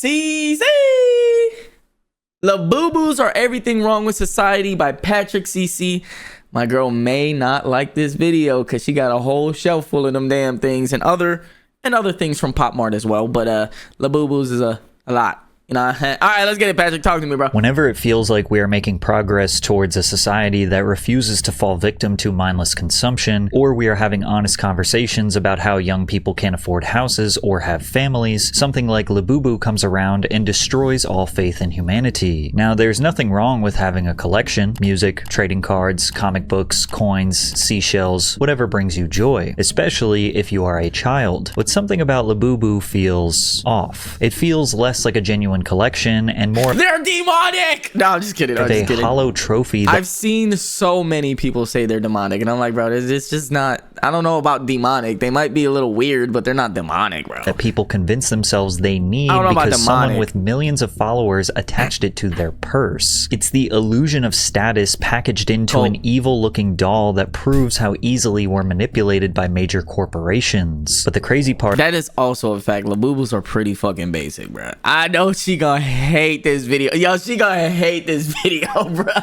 CC. Labubus Are Everything Wrong with Society by PatrickCC. My girl may not like this video because she got a whole shelf full of them damn things and other things from Pop Mart as well. But Labubus is a lot. You know, all right, let's get it, Patrick. Talk to me, bro. Whenever it feels like we are making progress towards a society that refuses to fall victim to mindless consumption, or we are having honest conversations about how young people can't afford houses or have families, something like Labubu comes around and destroys all faith in humanity. Now, there's nothing wrong with having a collection: music, trading cards, comic books, coins, seashells, whatever brings you joy, especially if you are a child. But something about Labubu feels off. It feels less like a genuine collection and more they're demonic. No, I'm just kidding. I'm just kidding. Hollow trophy. I've seen so many people say they're demonic, and I'm like, bro, it's just not. I don't know about demonic. They might be a little weird, but they're not demonic, bro. That people convince themselves they need because someone with millions of followers attached it to their purse. It's the illusion of status packaged into an evil-looking doll that proves how easily we're manipulated by major corporations. But the crazy part, that is also a fact. Labubus are pretty fucking basic, bro. I know she gonna hate this video. Yo, she gonna hate this video, bro.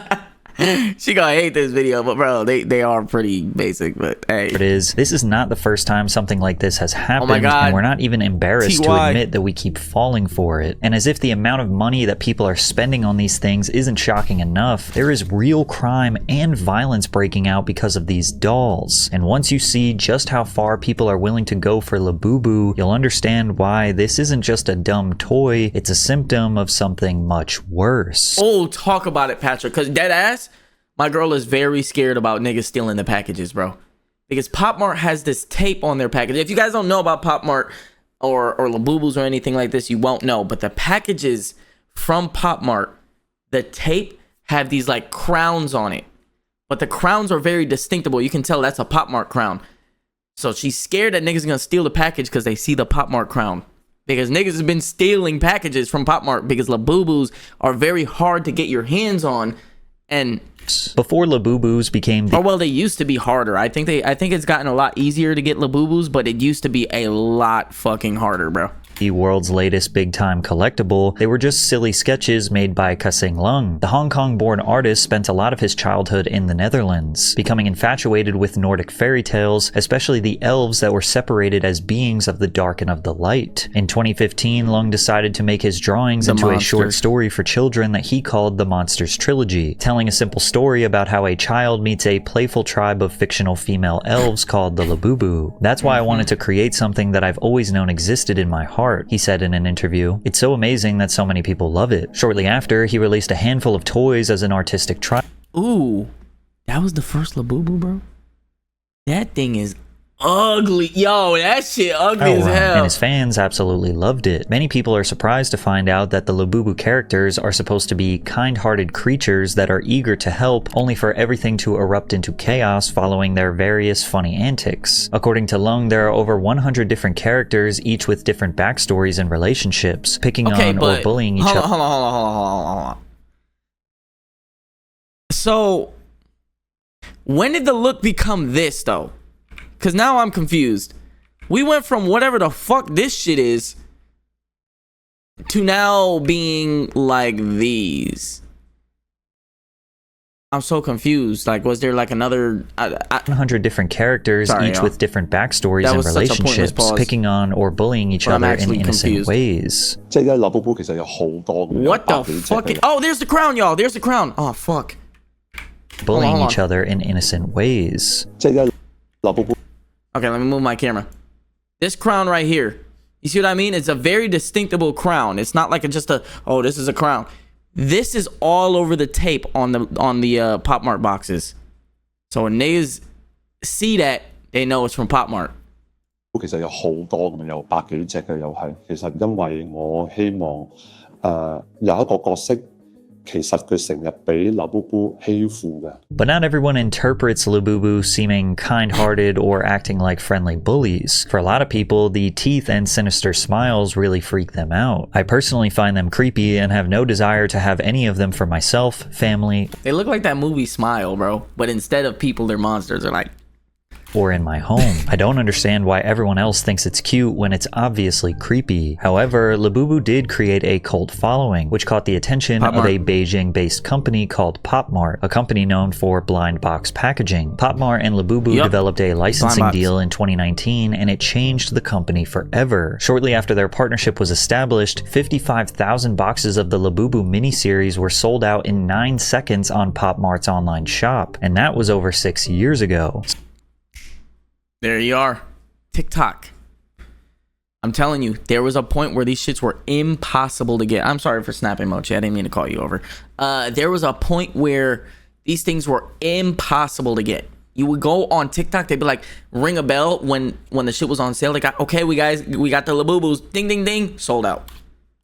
She gonna hate this video, but bro, they are pretty basic. But hey, this is not the first time something like this has happened. Oh my God. And we're not even embarrassed to admit that we keep falling for it. And as if the amount of money that people are spending on these things isn't shocking enough, there is real crime and violence breaking out because of these dolls. And once you see just how far people are willing to go for Labubu, you'll understand why this isn't just a dumb toy, it's a symptom of something much worse. Oh, talk about it, Patrick, because dead ass, my girl is very scared about niggas stealing the packages, bro. Because Pop Mart has this tape on their package. If you guys don't know about Pop Mart or Labubus or anything like this, you won't know. But the packages from Pop Mart, the tape have these like crowns on it. But the crowns are very distinctable. You can tell that's a Pop Mart crown. So she's scared that niggas gonna steal the package because they see the Pop Mart crown. Because niggas have been stealing packages from Pop Mart because Labubus are very hard to get your hands on. And before Labubus became well, they used to be harder. I think it's gotten a lot easier to get Labubus, but it used to be a lot fucking harder, bro. The world's latest big-time collectible, they were just silly sketches made by Kasing Lung. The Hong Kong-born artist spent a lot of his childhood in the Netherlands, becoming infatuated with Nordic fairy tales, especially the elves that were separated as beings of the dark and of the light. In 2015, Lung decided to make his drawings into a short story for children that he called the Monsters Trilogy, telling a simple story about how a child meets a playful tribe of fictional female elves called the Labubu. That's why I wanted to create something that I've always known existed in my heart, he said in an interview. It's so amazing that so many people love it. Shortly after, he released a handful of toys as an artistic try. Ooh, that was the first Labubu, bro? That thing is ugly. Yo, that shit ugly as hell. And his fans absolutely loved it. Many people are surprised to find out that the Labubu characters are supposed to be kind-hearted creatures that are eager to help, only for everything to erupt into chaos following their various funny antics. According to Lung, there are over 100 different characters, each with different backstories and relationships, picking on or bullying each other. Hold on. So, when did the look become this, though? Because now I'm confused. We went from whatever the fuck this shit is to now being like these. I'm so confused. Like, was there like another 100 different characters, each with different backstories and relationships, picking on or bullying each other in innocent ways? What the fuck? Oh, there's the crown, y'all. There's the crown. Oh, fuck. Bullying each other in innocent ways. Okay, let me move my camera. This crown right here, you see what I mean? It's a very distinctable crown. It's not like just a, oh, this is a crown. This is all over the tape on the Pop Mart boxes. So when niggas see that, they know it's from Pop Mart. 其實有好多咁樣，有百幾隻嘅又係。其實因為我希望有一個角色。 But not everyone interprets Labubu seeming kind-hearted or acting like friendly bullies. For a lot of people, the teeth and sinister smiles really freak them out. I personally find them creepy and have no desire to have any of them for myself, family. They look like that movie Smile, bro. But instead of people, they're monsters. They're like... or in my home. I don't understand why everyone else thinks it's cute when it's obviously creepy. However, Labubu did create a cult following, which caught the attention of a Beijing-based company called PopMart, a company known for blind box packaging. PopMart and Labubu developed a licensing deal in 2019, and it changed the company forever. Shortly after their partnership was established, 55,000 boxes of the Labubu miniseries were sold out in 9 seconds on PopMart's online shop, and that was over 6 years ago. There you are. TikTok. I'm telling you, there was a point where these shits were impossible to get. I'm sorry for snapping, Mochi. I didn't mean to call you over. There was a point where these things were impossible to get. You would go on TikTok, they'd be like, ring a bell when the shit was on sale. They got, okay, we got the Labubus. Ding, ding, ding. Sold out.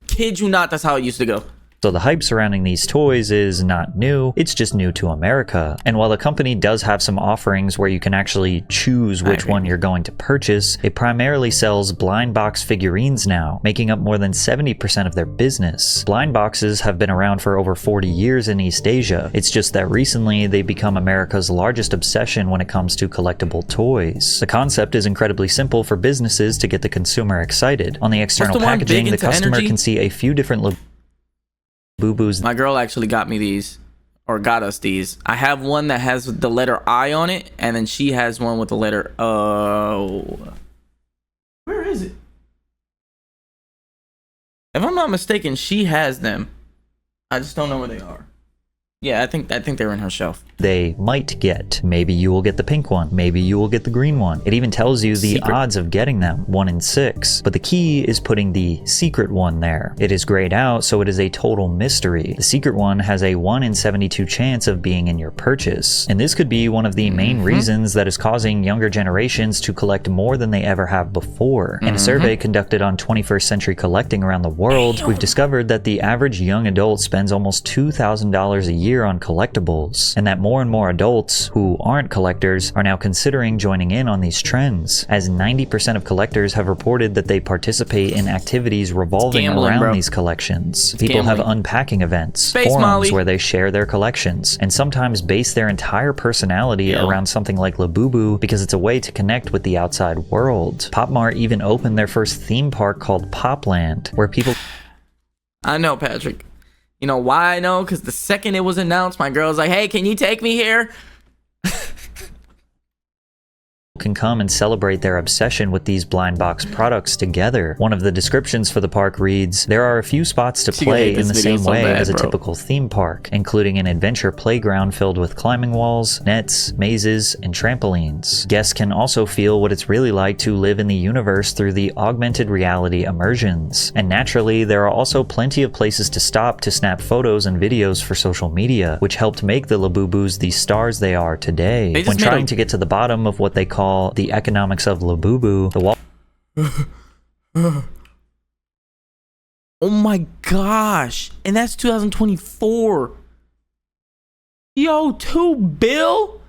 Kid you not, that's how it used to go. So the hype surrounding these toys is not new, it's just new to America. And while the company does have some offerings where you can actually choose which one you're going to purchase, it primarily sells blind box figurines now, making up more than 70% of their business. Blind boxes have been around for over 40 years in East Asia. It's just that recently they've become America's largest obsession when it comes to collectible toys. The concept is incredibly simple for businesses to get the consumer excited. On the external packaging, the customer can see a few different Labubus. My girl actually got me these, or got us these. I have one that has the letter I on it, and then she has one with the letter O. Where is it? If I'm not mistaken, she has them. I just don't know where they are. Yeah, I think they're in her shelf. They might get. Maybe you will get the pink one. Maybe you will get the green one. It even tells you the odds of getting them, 1 in 6. But the key is putting the secret one there. It is grayed out, so it is a total mystery. The secret one has a 1 in 72 chance of being in your purchase. And this could be one of the main reasons that is causing younger generations to collect more than they ever have before. In a survey conducted on 21st century collecting around the world, we've discovered that the average young adult spends almost $2,000 a year on collectibles, and that more and more adults who aren't collectors are now considering joining in on these trends, as 90% of collectors have reported that they participate in activities revolving around these collections. People have unpacking events, forums where they share their collections, and sometimes base their entire personality around something like Labubu because it's a way to connect with the outside world. PopMart even opened their first theme park called Popland, where people... I know, Patrick. You know why I know? Because the second it was announced, my girl was like, hey, can you take me here? Can come and celebrate their obsession with these blind box products together. One of the descriptions for the park reads, there are a few spots to play in the same way as a typical theme park, including an adventure playground filled with climbing walls, nets, mazes, and trampolines. Guests can also feel what it's really like to live in the universe through the augmented reality immersions. And naturally, there are also plenty of places to stop to snap photos and videos for social media, which helped make the Labubus the stars they are today. When trying to get to the bottom of what they call the economics of Labubu, the wall... Oh my gosh. And that's 2024. Yo, $2 billion?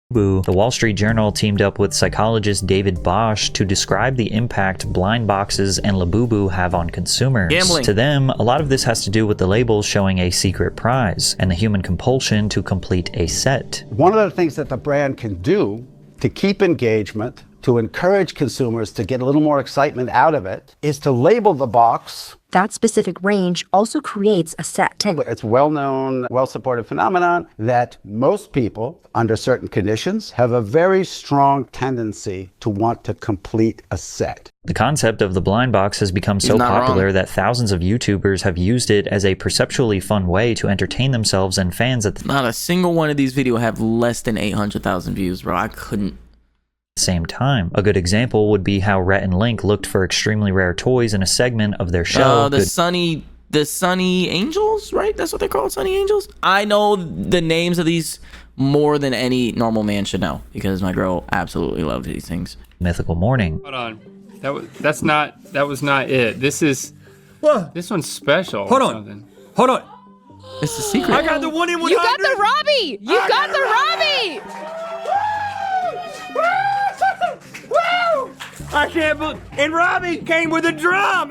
The Wall Street Journal teamed up with psychologist David Bosch to describe the impact blind boxes and Labubu have on consumers. Gambling. To them, a lot of this has to do with the labels showing a secret prize and the human compulsion to complete a set. One of the things that the brand can do to keep engagement, to encourage consumers to get a little more excitement out of it, is to label the box. That specific range also creates a set. It's well-known, well-supported phenomenon that most people, under certain conditions, have a very strong tendency to want to complete a set. The concept of the blind box has become so popular that thousands of YouTubers have used it as a perceptually fun way to entertain themselves and fans at the Not a single one of these videos have less than 800,000 views, bro. I couldn't. Same time. A good example would be how Rhett and Link looked for extremely rare toys in a segment of their show. The Sunny Angels, right? That's what they're called, Sunny Angels. I know the names of these more than any normal man should know because my girl absolutely loves these things. Mythical Morning. Hold on, that was not it. This is what? This one's special. Hold on. It's the secret. I got the 1 in 100. You got the Robbie. You got the Robbie. I can't believe, and Robbie came with a drum.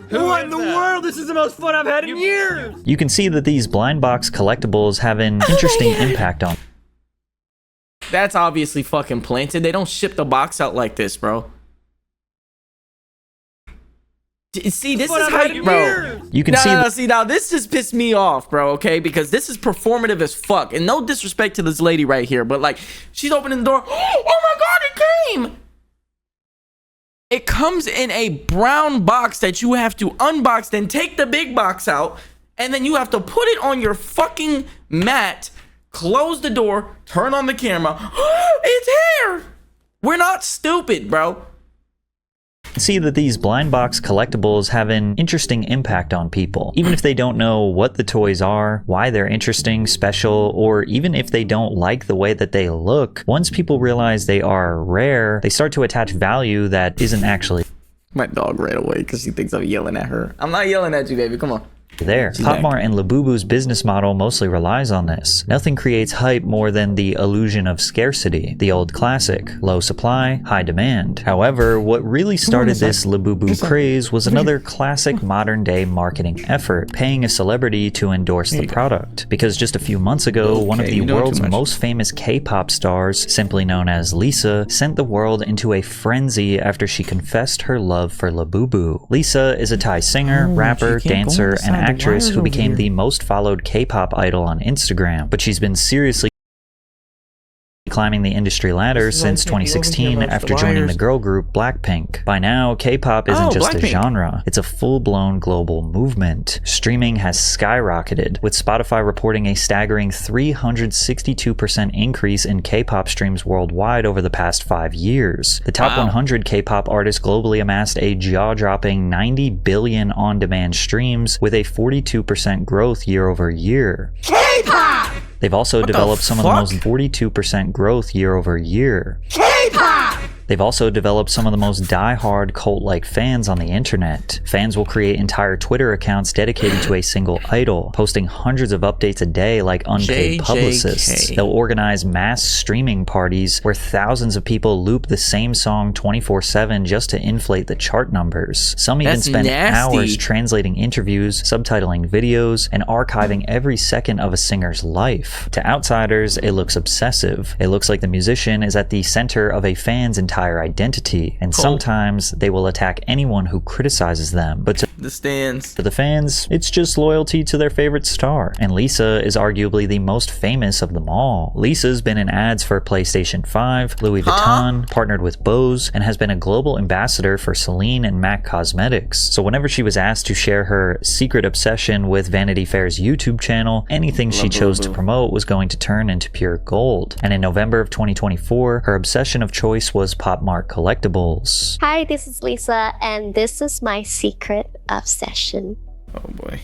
What in the world? This is the most fun I've had in years. You can see that these blind box collectibles have an interesting impact on That's obviously fucking planted. They don't ship the box out like this, bro. See, this is how you, bro. You can see now this just pissed me off, bro. Okay, because this is performative as fuck, and no disrespect to this lady right here, but like, she's opening the door. Oh my god, it came! It comes in a brown box that you have to unbox, then take the big box out, and then you have to put it on your fucking mat, close the door, turn on the camera. It's here! We're not stupid, bro. see that these blind box collectibles have an interesting impact on people. Even if they don't know what the toys are, why they're interesting, special, or even if they don't like the way that they look, once people realize they are rare, they start to attach value that isn't actually My dog ran away because she thinks I'm yelling at her. I'm not yelling at you, baby. Come on. there. Pop Mart and Labubu's business model mostly relies on this. Nothing creates hype more than the illusion of scarcity. The old classic, low supply, high demand. However, what really started this Labubu craze was another classic modern day marketing effort, paying a celebrity to endorse the product. Because just a few months ago, one of the world's most famous K-pop stars, simply known as Lisa, sent the world into a frenzy after she confessed her love for Labubu. Lisa is a Thai singer, rapper, dancer, and actress who became the most followed K-pop idol on Instagram, but she's been seriously climbing the industry ladder since 2016 after joining the girl group Blackpink. By now, K-pop isn't just a genre, it's a full-blown global movement. Streaming has skyrocketed, with Spotify reporting a staggering 362% increase in K-pop streams worldwide over the past 5 years. The top 100 K-pop artists globally amassed a jaw-dropping 90 billion on-demand streams, with a 42% growth year over year. K-pop! They've also developed some of the most 42% growth year over year. K-pop! They've also developed some of the most die-hard cult-like fans on the internet. Fans will create entire Twitter accounts dedicated to a single idol, posting hundreds of updates a day like unpaid publicists. They'll organize mass streaming parties where thousands of people loop the same song 24/7 just to inflate the chart numbers. Some even spend hours translating interviews, subtitling videos, and archiving every second of a singer's life. To outsiders, it looks obsessive. It looks like the musician is at the center of a fan's entire identity, and sometimes they will attack anyone who criticizes them. But to the fans, it's just loyalty to their favorite star. And Lisa is arguably the most famous of them all. Lisa's been in ads for PlayStation 5, Louis Vuitton, partnered with Bose, and has been a global ambassador for Celine and MAC Cosmetics. So whenever she was asked to share her secret obsession with Vanity Fair's YouTube channel, anything she chose to promote was going to turn into pure gold. And in November of 2024, her obsession of choice was Pop Mart collectibles. Hi, this is Lisa, and this is my secret obsession. Oh boy.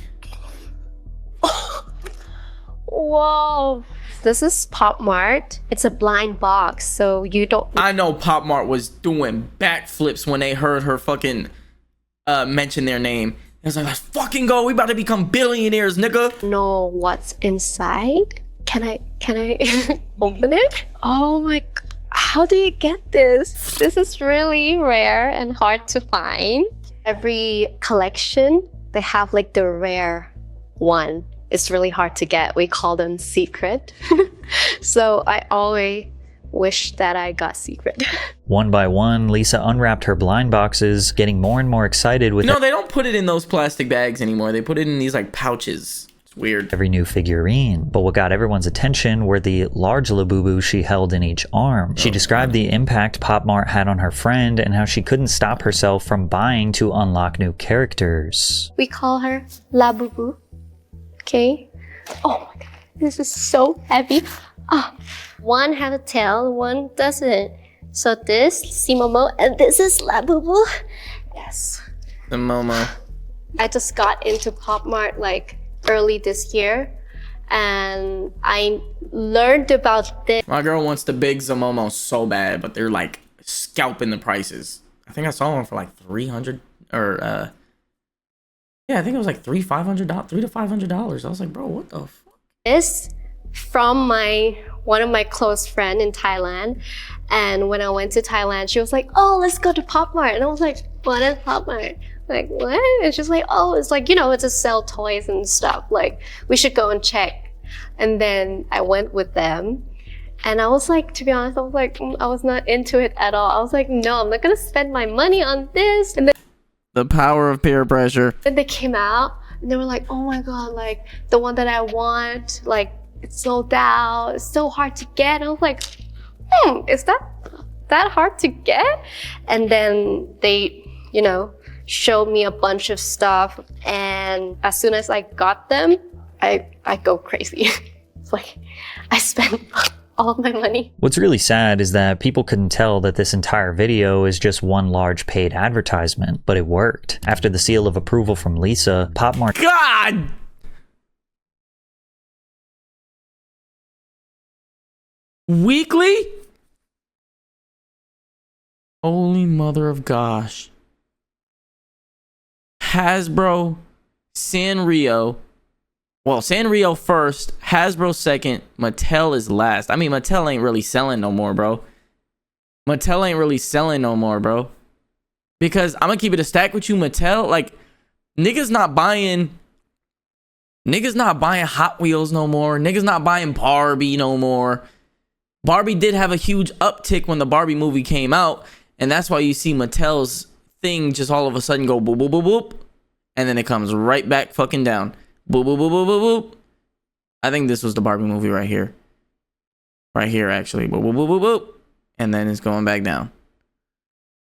Whoa. This is Pop Mart. It's a blind box, so you don't... I know Pop Mart was doing backflips when they heard her fucking mention their name. It was like, let's fucking go. We about to become billionaires, nigga. Know what's inside? Can I open it? Oh my god. How do you get this? This is really rare and hard to find. Every collection, they have like the rare one. It's really hard to get. We call them secret. So I always wish that I got secret. One by one, Lisa unwrapped her blind boxes, getting more and more excited with No, they don't put it in those plastic bags anymore. They put it in these like pouches. Weird. Every new figurine. But what got everyone's attention were the large Labubu she held in each arm. She described the impact Pop Mart had on her friend and how she couldn't stop herself from buying to unlock new characters. We call her Labubu. Okay? Oh my god, this is so heavy. One has a tail, one doesn't. So this, Simomo, and this is Labubu. Yes. The Momo. I just got into Pop Mart like early this year, and I learned about this. My girl wants the big Zamomo so bad, but they're like scalping the prices. I think I saw one for like $300 or yeah, I think it was like $300 to $500. I was like, bro, what the fuck? This from one of my close friends in Thailand, and when I went to Thailand, she was like, oh, let's go to Pop Mart, and I was like, what is Pop Mart? Like, what? It's just like, oh, it's like, you know, it's a sell toys and stuff. Like, we should go and check. And then I went with them, And I was like, to be honest, I was like, I was not into it at all. I was like, no, I'm not gonna spend my money on this. And then The power of peer pressure. they came out and they were like, oh my God, like the one that I want, like it's sold out, it's so hard to get. And I was like, is that hard to get? And then they, you know, showed me a bunch of stuff. And as soon as I got them, I go crazy. It's like, I spent all of my money. What's really sad is that people couldn't tell that this entire video is just one large paid advertisement, but it worked. After the seal of approval from Lisa, Pop Mart God! Weekly? Holy mother of gosh. Hasbro, Sanrio. Well, Sanrio first, Hasbro second, Mattel is last. I mean, Mattel ain't really selling no more, bro. Mattel ain't really selling no more, bro. Because I'm gonna keep it a stack with you, Mattel. Like, niggas not buying Hot Wheels no more. Niggas not buying Barbie no more. Barbie did have a huge uptick when the Barbie movie came out, and that's why you see Mattel's thing just all of a sudden go boop boop boop boop, and then it comes right back fucking down. Boop boop boop boop boop boop. I think this was the Barbie movie right here. Right here, actually. Boop boop boop boop boop. And then it's going back down.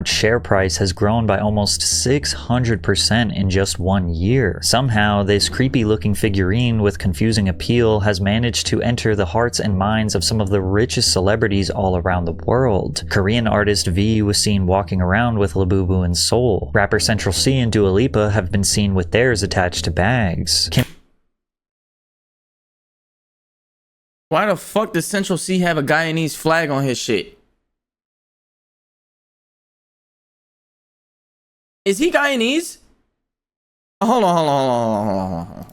share price has grown by almost 600% in just 1 year. Somehow, this creepy looking figurine with confusing appeal has managed to enter the hearts and minds of some of the richest celebrities all around the world. Korean artist V was seen walking around with Labubu in Seoul. Rapper Central C and Dua Lipa have been seen with theirs attached to bags. Why the fuck does Central C have a Guyanese flag on his shit? Is he Guyanese? Hold on.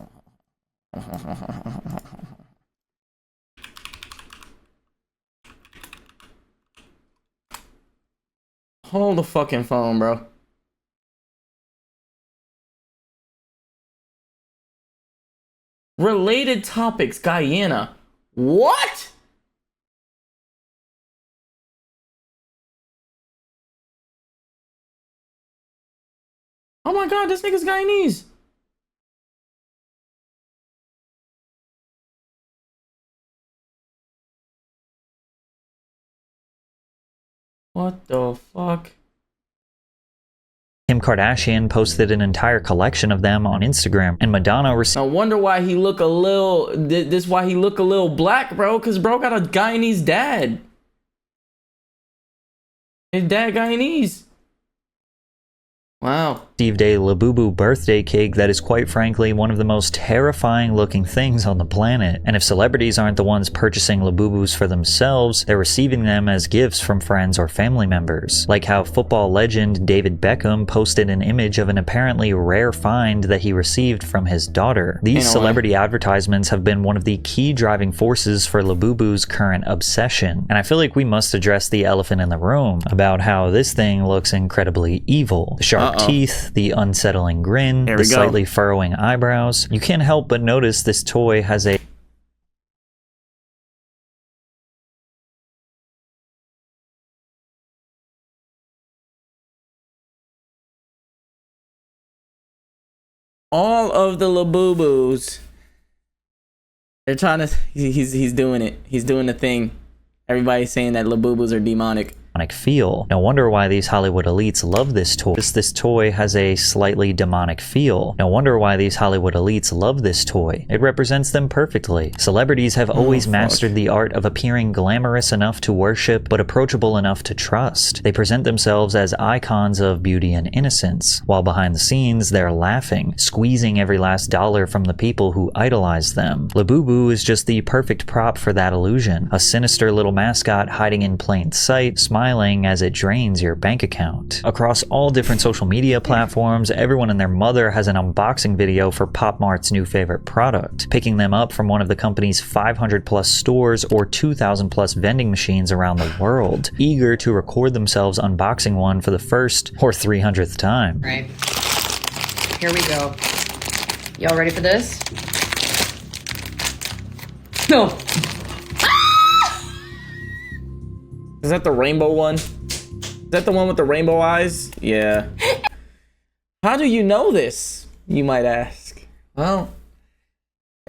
Hold the fucking phone, bro. Related topics, Guyana. What? Oh my god, this nigga's Guyanese. What the fuck? Kim Kardashian posted an entire collection of them on Instagram, and Madonna received. I wonder why he look a little. This why he look a little black, bro. Cause bro got a Guyanese dad. His dad Guyanese. Wow. Received a Labubu birthday cake that is quite frankly one of the most terrifying looking things on the planet. And if celebrities aren't the ones purchasing Labubus for themselves, they're receiving them as gifts from friends or family members. Like how football legend David Beckham posted an image of an apparently rare find that he received from his daughter. These celebrity advertisements have been one of the key driving forces for Labubu's current obsession. And I feel like we must address the elephant in the room about how this thing looks incredibly evil. The sharp teeth, the unsettling grin, the slightly furrowing eyebrows. You can't help but notice this toy has a all of the Labubus. They're trying to. He's doing it. He's doing the thing. Everybody's saying that Labubus are demonic feel. No wonder why these Hollywood elites love this toy. This toy has a slightly demonic feel. No wonder why these Hollywood elites love this toy. It represents them perfectly. Celebrities have always mastered the art of appearing glamorous enough to worship, but approachable enough to trust. They present themselves as icons of beauty and innocence, while behind the scenes they're laughing, squeezing every last dollar from the people who idolize them. Labubu is just the perfect prop for that illusion. A sinister little mascot hiding in plain sight, smiling as it drains your bank account. Across all different social media platforms, everyone and their mother has an unboxing video for Pop Mart's new favorite product, picking them up from one of the company's 500 plus stores or 2,000 plus vending machines around the world, eager to record themselves unboxing one for the first or 300th time. Right. Here we go. Y'all ready for this? No. Is that the rainbow one? Is that the one with the rainbow eyes? Yeah. How do you know this? You might ask. Well,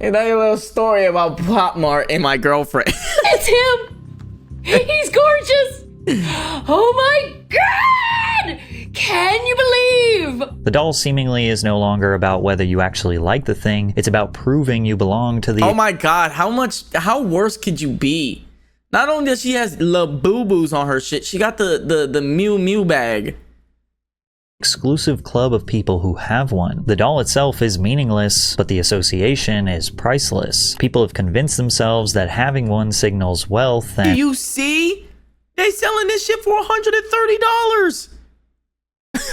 I'll tell you a little story about Pop Mart and my girlfriend. It's him! He's gorgeous! Oh my god! Can you believe? The doll seemingly is no longer about whether you actually like the thing, it's about proving you belong to the Oh my god, how worse could you be? Not only does she has Labubus on her shit, she got the Mew Mew bag. exclusive club of people who have one. The doll itself is meaningless, but the association is priceless. People have convinced themselves that having one signals wealth and— Do you see? They selling this shit for $130.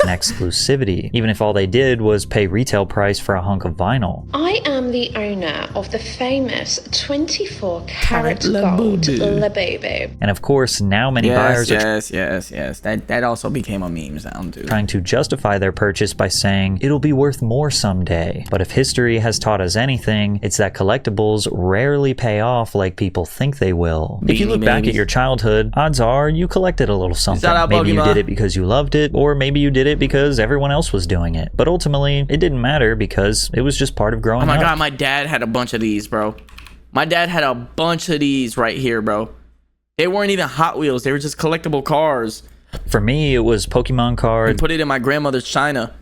and exclusivity, even if all they did was pay retail price for a hunk of vinyl. I am the owner of the famous 24 karat Labubu. gold Labubu. And of course, now many buyers are Yes. That also became a meme sound too. trying to justify their purchase by saying it'll be worth more someday. But if history has taught us anything, it's that collectibles rarely pay off like people think they will. If you Beanie look back at Babies. your childhood, odds are you collected a little something. Shout out Maybe you Pokemon. did it because you loved it, or maybe you did it because everyone else was doing it. But ultimately, it didn't matter because it was just part of growing Oh my up. god, my dad had a bunch of these, bro. My dad had a bunch of these right here, bro. They weren't even Hot Wheels. They were just collectible cars. For me, it was Pokemon I cards, put it in my grandmother's china.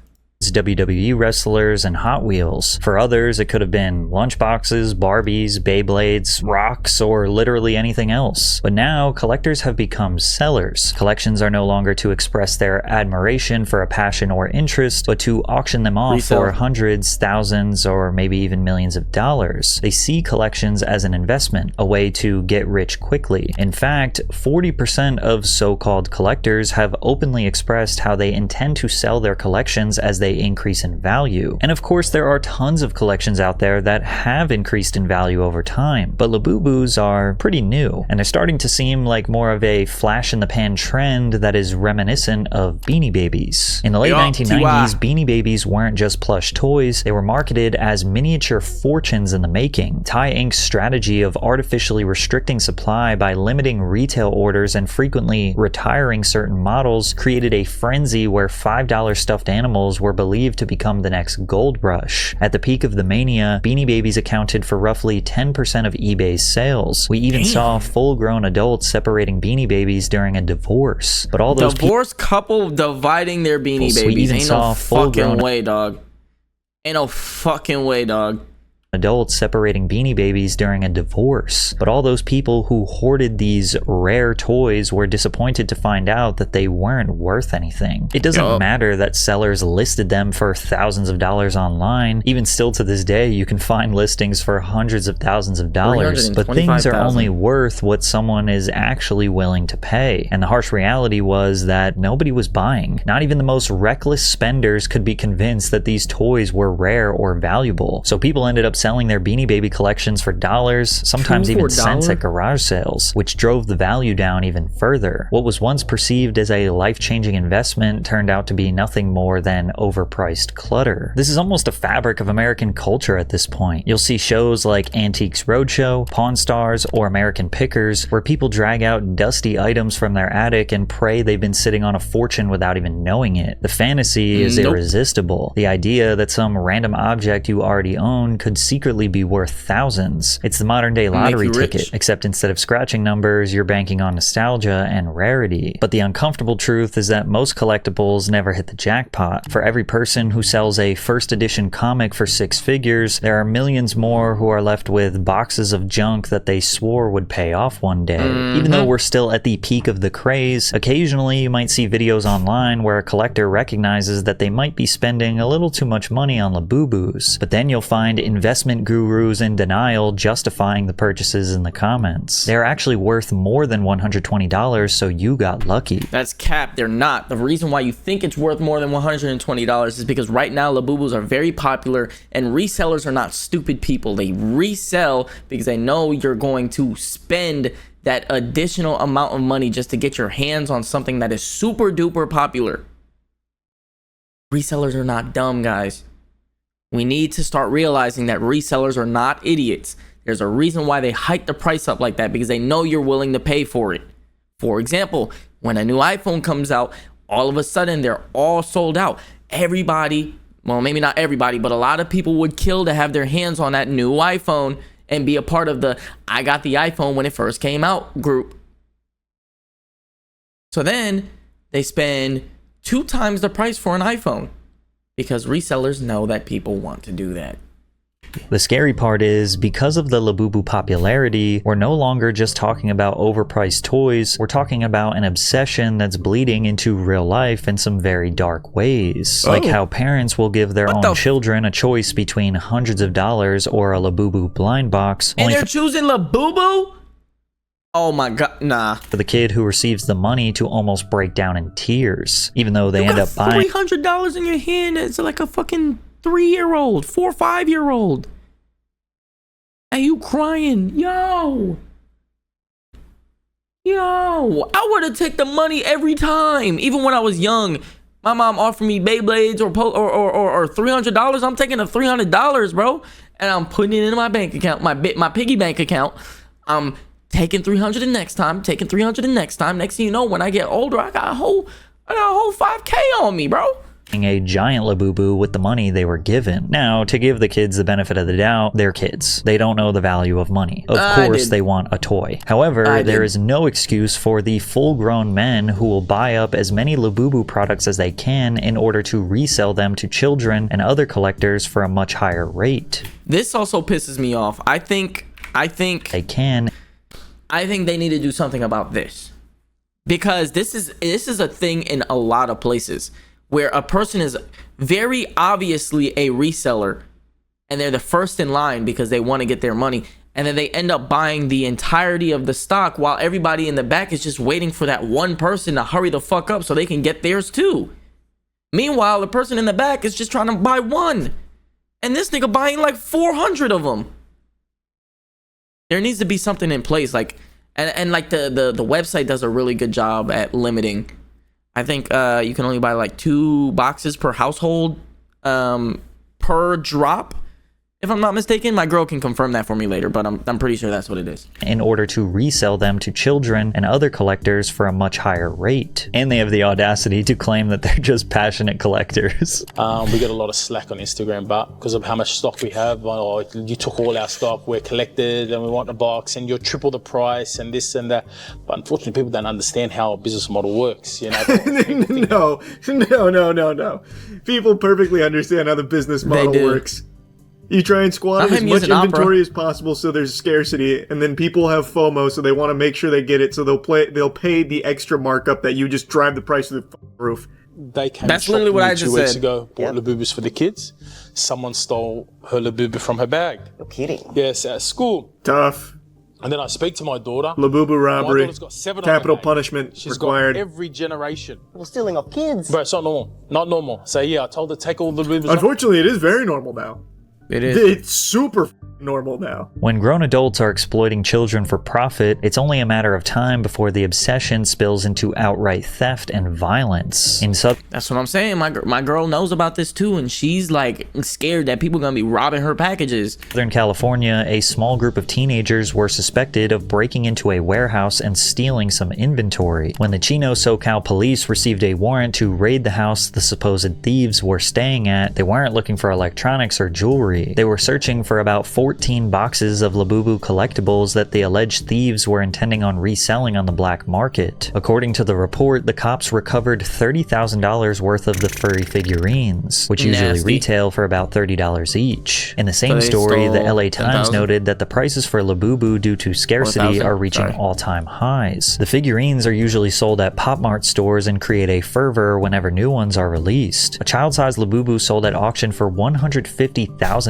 WWE wrestlers, and Hot Wheels. For others, it could have been lunchboxes, Barbies, Beyblades, rocks, or literally anything else. But now, collectors have become sellers. Collections are no longer to express their admiration for a passion or interest, but to auction them off Resell. for hundreds, thousands, or maybe even millions of dollars. They see collections as an investment, a way to get rich quickly. In fact, 40% of so-called collectors have openly expressed how they intend to sell their collections as they increase in value. And of course, there are tons of collections out there that have increased in value over time, but Labubus are pretty new, and they're starting to seem like more of a flash-in-the-pan trend that is reminiscent of Beanie Babies. In the late 1990s, Beanie Babies weren't just plush toys, they were marketed as miniature fortunes in the making. Thai Inc.'s strategy of artificially restricting supply by limiting retail orders and frequently retiring certain models created a frenzy where $5 stuffed animals were believed to become the next gold rush. At the peak of the mania, Beanie Babies accounted for roughly 10% of eBay's sales. We even saw full-grown adults separating Beanie Babies during a divorce. But all those Divorced couple dividing their Beanie We Babies. even Ain't saw no full-grown fucking way, dog. Ain't no fucking way, dog. adults separating Beanie Babies during a divorce. But all those people who hoarded these rare toys were disappointed to find out that they weren't worth anything. It doesn't matter that sellers listed them for thousands of dollars online. Even still to this day, you can find listings for hundreds of thousands of dollars. But things are only worth what someone is actually willing to pay. And the harsh reality was that nobody was buying. Not even the most reckless spenders could be convinced that these toys were rare or valuable. So people ended up selling their Beanie Baby collections for dollars, sometimes even cents at garage sales, which drove the value down even further. What was once perceived as a life-changing investment turned out to be nothing more than overpriced clutter. This is almost a fabric of American culture at this point. You'll see shows like Antiques Roadshow, Pawn Stars, or American Pickers, where people drag out dusty items from their attic and pray they've been sitting on a fortune without even knowing it. The fantasy is irresistible. The idea that some random object you already own could secretly be worth thousands. It's the modern day lottery ticket, except instead of scratching numbers, you're banking on nostalgia and rarity. But the uncomfortable truth is that most collectibles never hit the jackpot. For every person who sells a first edition comic for 6 figures, there are millions more who are left with boxes of junk that they swore would pay off one day. Even though we're still at the peak of the craze, occasionally you might see videos online where a collector recognizes that they might be spending a little too much money on Labubus. But then you'll find investment gurus in denial justifying the purchases in the comments. They're actually worth more than $120, so you got lucky. That's cap. They're not. The reason why you think it's worth more than $120 is because right now Labubus are very popular and resellers are not stupid people. They resell because they know you're going to spend that additional amount of money just to get your hands on something that is super duper popular. Resellers are not dumb, guys. We need to start realizing that resellers are not idiots. There's a reason why they hike the price up like that, because they know you're willing to pay for it. For example, when a new iPhone comes out, all of a sudden they're all sold out. Everybody, well, maybe not everybody, but a lot of people would kill to have their hands on that new iPhone and be a part of the I got the iPhone when it first came out group. So then they spend 2 times the price for an iPhone because resellers know that people want to do that. The scary part is, because of the Labubu popularity, we're no longer just talking about overpriced toys, we're talking about an obsession that's bleeding into real life in some very dark ways. Like how parents will give their own children a choice between hundreds of dollars or a Labubu blind box. And they're choosing Labubu? Oh my god, nah. For the kid who receives the money to almost break down in tears, even though they end up buying $300 in your hand. It's like a fucking 3-year-old, 4 or 5-year-old. And you crying, yo, I would have taken the money every time. Even when I was young, my mom offered me Beyblades or $300. I'm taking the $300, bro, and I'm putting it in my bank account, my piggy bank account. I'm taking 300 the next time, taking 300 the next time. Next thing you know, when I get older, I got a whole 5K on me, bro. A giant Labubu with the money they were given. Now, to give the kids the benefit of the doubt, they're kids. They don't know the value of money. Of course, they want a toy. However, there is no excuse for the full-grown men who will buy up as many Labubu products as they can in order to resell them to children and other collectors for a much higher rate. This also pisses me off. I think they can. I think they need to do something about this, because this is a thing in a lot of places where a person is very obviously a reseller and they're the first in line because they want to get their money, and then they end up buying the entirety of the stock while everybody in the back is just waiting for that one person to hurry the fuck up so they can get theirs too. Meanwhile, the person in the back is just trying to buy one, and this nigga buying like 400 of them. There needs to be something in place, like, and like the website does a really good job at limiting. I think you can only buy like 2 boxes per household per drop, if I'm not mistaken. My girl can confirm that for me later, but I'm pretty sure that's what it is. In order to resell them to children and other collectors for a much higher rate. And they have the audacity to claim that they're just passionate collectors. We get a lot of slack on Instagram, but because of how much stock we have, you took all our stock, we're collected and we want the box and you're triple the price and this and that. But unfortunately, people don't understand how a business model works, you know. No. People perfectly understand how the business model works. You try and squat as much inventory as possible so there's scarcity, and then people have FOMO, so they want to make sure they get it, so they'll pay the extra markup that you just drive the price to the roof. They came. That's literally what I just 2 weeks said. ago. Bought Labubus for the kids. Someone stole her Labubu from her bag. You're kidding. Yes, at school. Tough. And then I speak to my daughter. Labubu robbery. My daughter's got 7 Capital on her bag. punishment She's required. got every generation. We're stealing off kids. Bro, it's not normal. Not normal. So yeah, I told her take all the Labubus. Unfortunately, it is very normal now. It is. It's super normal now. When grown adults are exploiting children for profit, it's only a matter of time before the obsession spills into outright theft and violence. That's what I'm saying. My girl knows about this too, and she's like scared that people are gonna be robbing her packages. In Southern California, a small group of teenagers were suspected of breaking into a warehouse and stealing some inventory. When the Chino SoCal police received a warrant to raid the house the supposed thieves were staying at, they weren't looking for electronics or jewelry. They were searching for about 14 boxes of Labubu collectibles that the alleged thieves were intending on reselling on the black market. According to the report, the cops recovered $30,000 worth of the furry figurines, which usually retail for about $30 each. In the same story, the LA Times noted that the prices for Labubu due to scarcity are reaching all-time highs. The figurines are usually sold at Pop Mart stores and create a fervor whenever new ones are released. A child-sized Labubu sold at auction for $150,000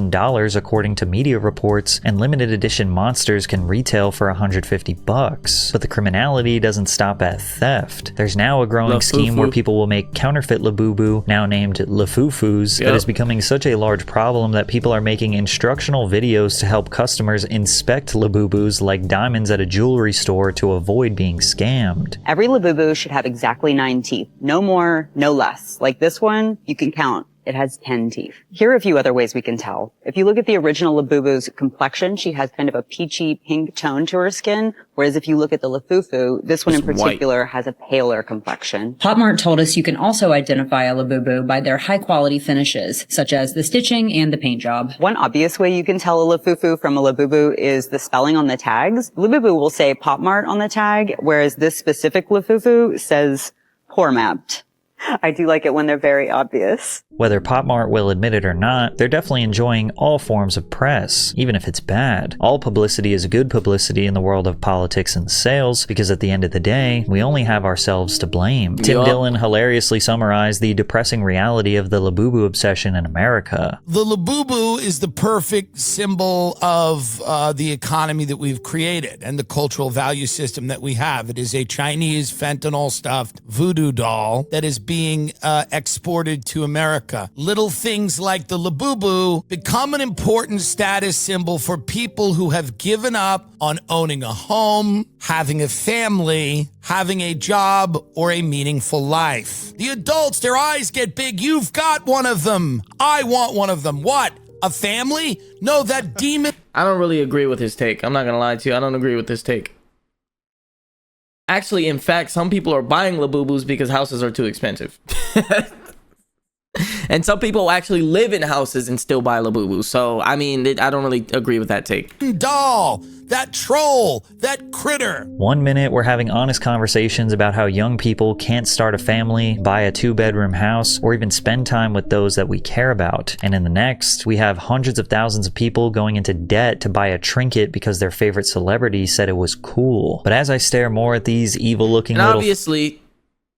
according to media reports, and limited edition monsters can retail for $150. But the criminality doesn't stop at theft. There's now a growing scheme where people will make counterfeit Labubu, now named Lafufus, that is becoming such a large problem that people are making instructional videos to help customers inspect Labubus like diamonds at a jewelry store to avoid being scammed. Every Labubu should have exactly 9 teeth. No more, no less. Like this one, you can count it has 10 teeth. Here are a few other ways we can tell. If you look at the original Labubu's complexion, she has kind of a peachy pink tone to her skin, whereas if you look at the Lafufu, this one in particular has a paler complexion. Pop Mart told us you can also identify a Labubu by their high-quality finishes, such as the stitching and the paint job. One obvious way you can tell a Lafufu from a Labubu is the spelling on the tags. Labubu will say Pop Mart on the tag, whereas this specific Lafufu says poor mapped. I do like it when they're very obvious. Whether Pop Mart will admit it or not, they're definitely enjoying all forms of press, even if it's bad. All publicity is good publicity in the world of politics and sales, because at the end of the day, we only have ourselves to blame. Tim Dillon hilariously summarized the depressing reality of the Labubu obsession in America. The Labubu is the perfect symbol of the economy that we've created and the cultural value system that we have. It is a Chinese fentanyl-stuffed voodoo doll that is being exported to America. Little things like the Labubu become an important status symbol for people who have given up on owning a home, having a family, having a job, or a meaningful life. The adults, their eyes get big. You've got one of them. I want one of them. What? A family? No, that demon. I don't really agree with his take. I'm not gonna lie to you. I don't agree with this take. Actually, in fact, some people are buying Labubus because houses are too expensive. And some people actually live in houses and still buy Labubu. So, I mean, I don't really agree with that take. Doll, that troll, that critter. 1 minute, we're having honest conversations about how young people can't start a family, buy a 2-bedroom house, or even spend time with those that we care about. And in the next, we have hundreds of thousands of people going into debt to buy a trinket because their favorite celebrity said it was cool. But as I stare more at these evil-looking little... obviously,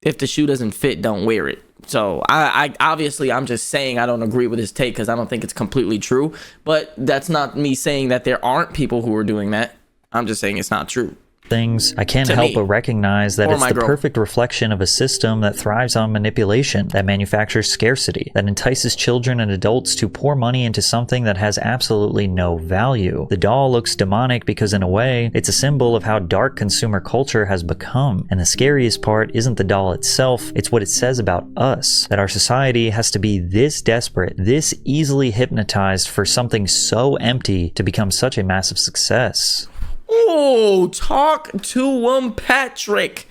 if the shoe doesn't fit, don't wear it. So I obviously I'm just saying I don't agree with his take because I don't think it's completely true, but that's not me saying that there aren't people who are doing that. I'm just saying it's not true. Things, I can't help but recognize that it's the perfect reflection of a system that thrives on manipulation, that manufactures scarcity, that entices children and adults to pour money into something that has absolutely no value. The doll looks demonic because in a way, it's a symbol of how dark consumer culture has become. And the scariest part isn't the doll itself, it's what it says about us, that our society has to be this desperate, this easily hypnotized for something so empty to become such a massive success. Oh, talk to him, Patrick.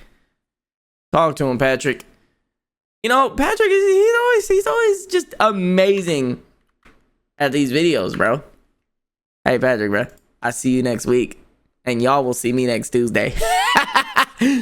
Talk to him, Patrick. You know, Patrick he's always just amazing at these videos, bro. Hey, Patrick, bro. I see you next week, and y'all will see me next Tuesday.